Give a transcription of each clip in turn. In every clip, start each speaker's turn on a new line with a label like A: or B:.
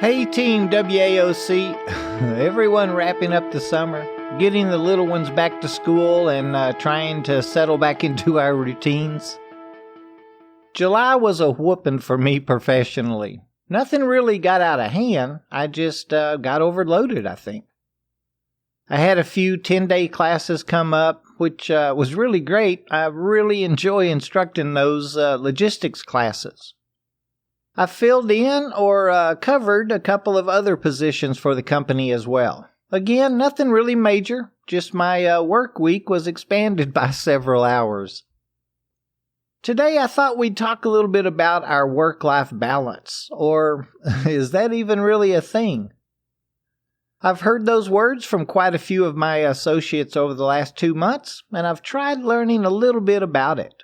A: Hey Team WAOC, everyone wrapping up the summer, getting the little ones back to school and trying to settle back into our routines. July was a whooping for me professionally. Nothing really got out of hand, I just got overloaded, I think. I had a few 10-day classes come up, which was really great. I really enjoy instructing those logistics classes. I filled in or covered a couple of other positions for the company as well. Again, nothing really major, just my work week was expanded by several hours. Today I thought we'd talk a little bit about our work-life balance, or is that even really a thing? I've heard those words from quite a few of my associates over the last 2 months, and I've tried learning a little bit about it.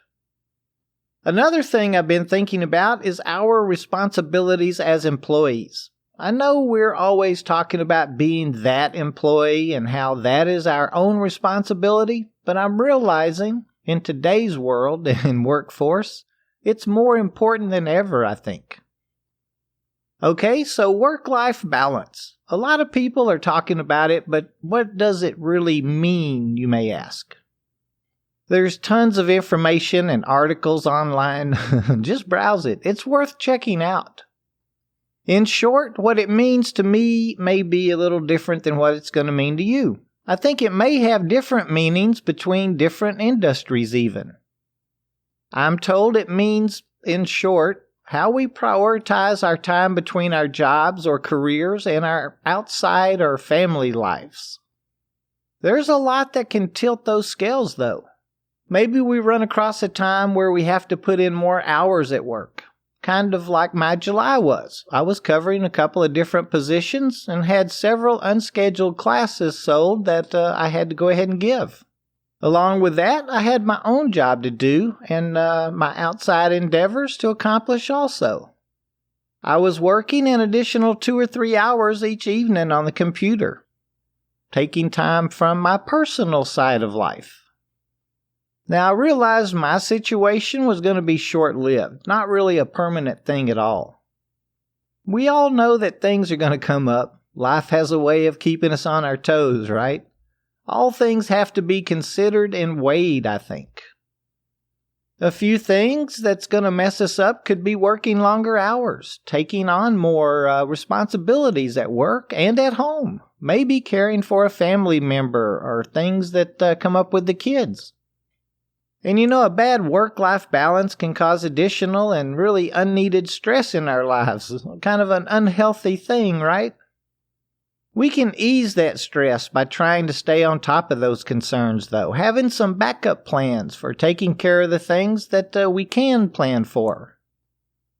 A: Another thing I've been thinking about is our responsibilities as employees. I know we're always talking about being that employee and how that is our own responsibility, but I'm realizing in today's world and workforce, it's more important than ever, I think. Okay, so work-life balance. A lot of people are talking about it, but what does it really mean, you may ask? There's tons of information and articles online. Just browse it. It's worth checking out. In short, what it means to me may be a little different than what it's going to mean to you. I think it may have different meanings between different industries even. I'm told it means, in short, how we prioritize our time between our jobs or careers and our outside or family lives. There's a lot that can tilt those scales, though. Maybe we run across a time where we have to put in more hours at work, kind of like my July was. I was covering a couple of different positions and had several unscheduled classes sold that I had to go ahead and give. Along with that, I had my own job to do and my outside endeavors to accomplish also. I was working an additional 2 or 3 hours each evening on the computer, taking time from my personal side of life. Now, I realized my situation was going to be short-lived, not really a permanent thing at all. We all know that things are going to come up. Life has a way of keeping us on our toes, right? All things have to be considered and weighed, I think. A few things that's going to mess us up could be working longer hours, taking on more responsibilities at work and at home, maybe caring for a family member or things that come up with the kids. And you know, a bad work-life balance can cause additional and really unneeded stress in our lives. Kind of an unhealthy thing, right? We can ease that stress by trying to stay on top of those concerns, though. Having some backup plans for taking care of the things that we can plan for.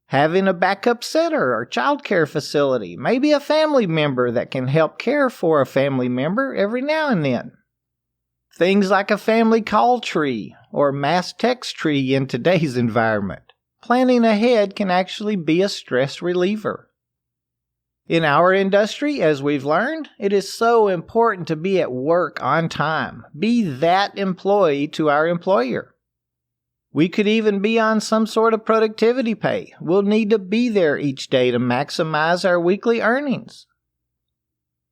A: Having a backup sitter or childcare facility. Maybe a family member that can help care for a family member every now and then. Things like a family call tree or mass text tree in today's environment. Planning ahead can actually be a stress reliever. In our industry, as we've learned, it is so important to be at work on time. Be that employee to our employer. We could even be on some sort of productivity pay. We'll need to be there each day to maximize our weekly earnings.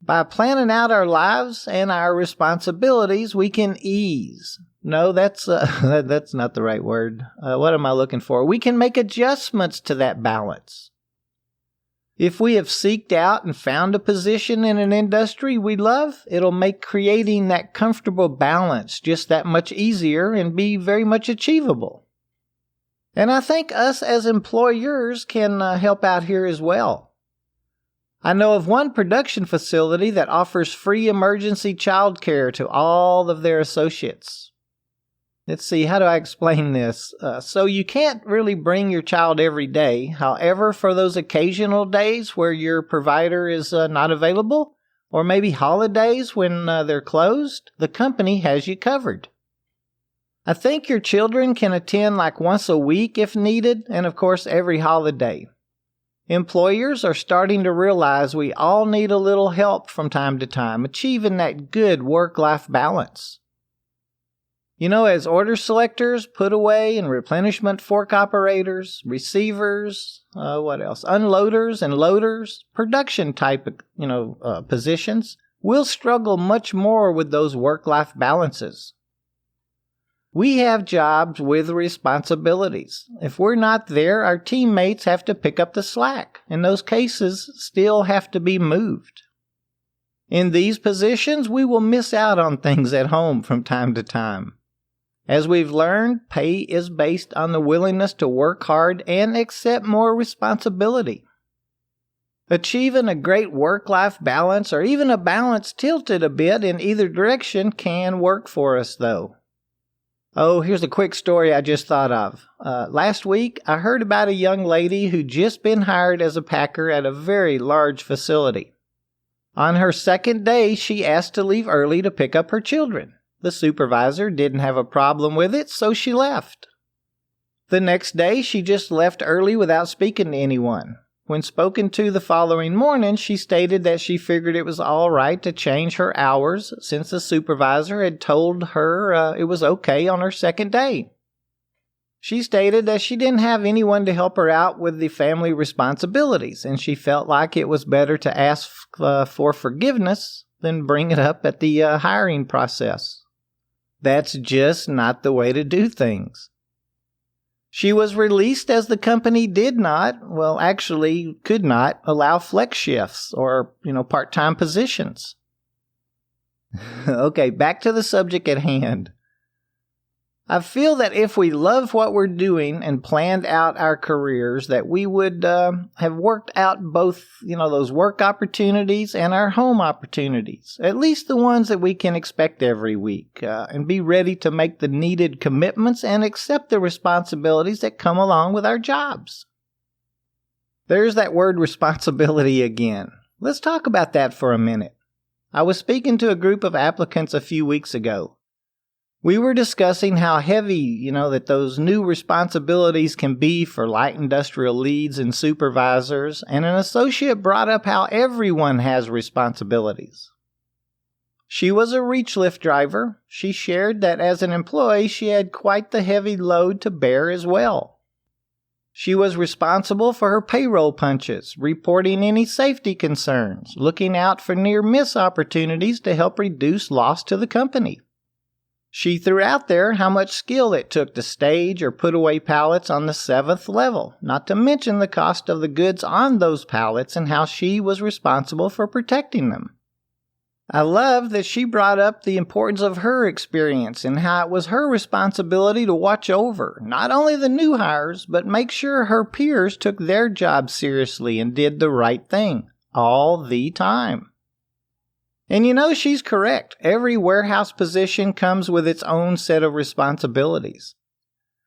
A: By planning out our lives and our responsibilities, we can ease. No, that's not the right word. What am I looking for? We can make adjustments to that balance. If we have seeked out and found a position in an industry we love, it'll make creating that comfortable balance just that much easier and be very much achievable. And I think us as employers can help out here as well. I know of one production facility that offers free emergency child care to all of their associates. Let's see, how do I explain this? So you can't really bring your child every day. However, for those occasional days where your provider is not available, or maybe holidays when they're closed, the company has you covered. I think your children can attend like once a week if needed, and of course every holiday. Employers are starting to realize we all need a little help from time to time, achieving that good work-life balance. As order selectors, put away and replenishment fork operators, receivers, what else? Unloaders and loaders, production type, positions, we'll struggle much more with those work-life balances. We have jobs with responsibilities. If we're not there, our teammates have to pick up the slack, and those cases still have to be moved. In these positions, we will miss out on things at home from time to time. As we've learned, pay is based on the willingness to work hard and accept more responsibility. Achieving a great work-life balance, or even a balance tilted a bit in either direction, can work for us, though. Oh, here's a quick story I just thought of. Last week, I heard about a young lady who'd just been hired as a packer at a very large facility. On her second day, she asked to leave early to pick up her children. The supervisor didn't have a problem with it, so she left. The next day, she just left early without speaking to anyone. When spoken to the following morning, she stated that she figured it was all right to change her hours since the supervisor had told her it was okay on her second day. She stated that she didn't have anyone to help her out with the family responsibilities, and she felt like it was better to ask for forgiveness than bring it up at the hiring process. That's just not the way to do things. She was released as the company could not allow flex shifts or, part-time positions. Okay, back to the subject at hand. I feel that if we love what we're doing and planned out our careers, that we would have worked out both, those work opportunities and our home opportunities, at least the ones that we can expect every week, and be ready to make the needed commitments and accept the responsibilities that come along with our jobs. There's that word responsibility again. Let's talk about that for a minute. I was speaking to a group of applicants a few weeks ago. We were discussing how heavy, that those new responsibilities can be for light industrial leads and supervisors, and an associate brought up how everyone has responsibilities. She was a reach lift driver. She shared that as an employee, she had quite the heavy load to bear as well. She was responsible for her payroll punches, reporting any safety concerns, looking out for near-miss opportunities to help reduce loss to the company. She threw out there how much skill it took to stage or put away pallets on the 7th level, not to mention the cost of the goods on those pallets and how she was responsible for protecting them. I love that she brought up the importance of her experience and how it was her responsibility to watch over not only the new hires, but make sure her peers took their job seriously and did the right thing all the time. And she's correct. Every warehouse position comes with its own set of responsibilities.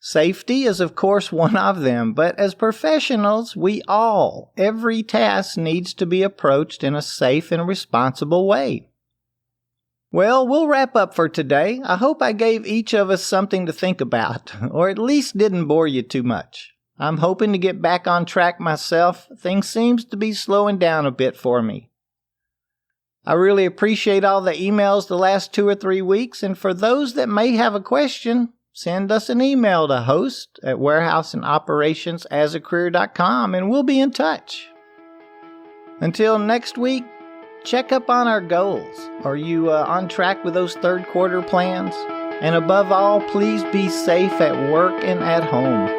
A: Safety is, of course, one of them, but as professionals, every task needs to be approached in a safe and responsible way. Well, we'll wrap up for today. I hope I gave each of us something to think about, or at least didn't bore you too much. I'm hoping to get back on track myself. Things seems to be slowing down a bit for me. I really appreciate all the emails the last 2 or 3 weeks, and for those that may have a question, send us an email to host@warehouseandoperationsasacareer.com and we'll be in touch. Until next week, check up on our goals. Are you on track with those third quarter plans? And above all, please be safe at work and at home.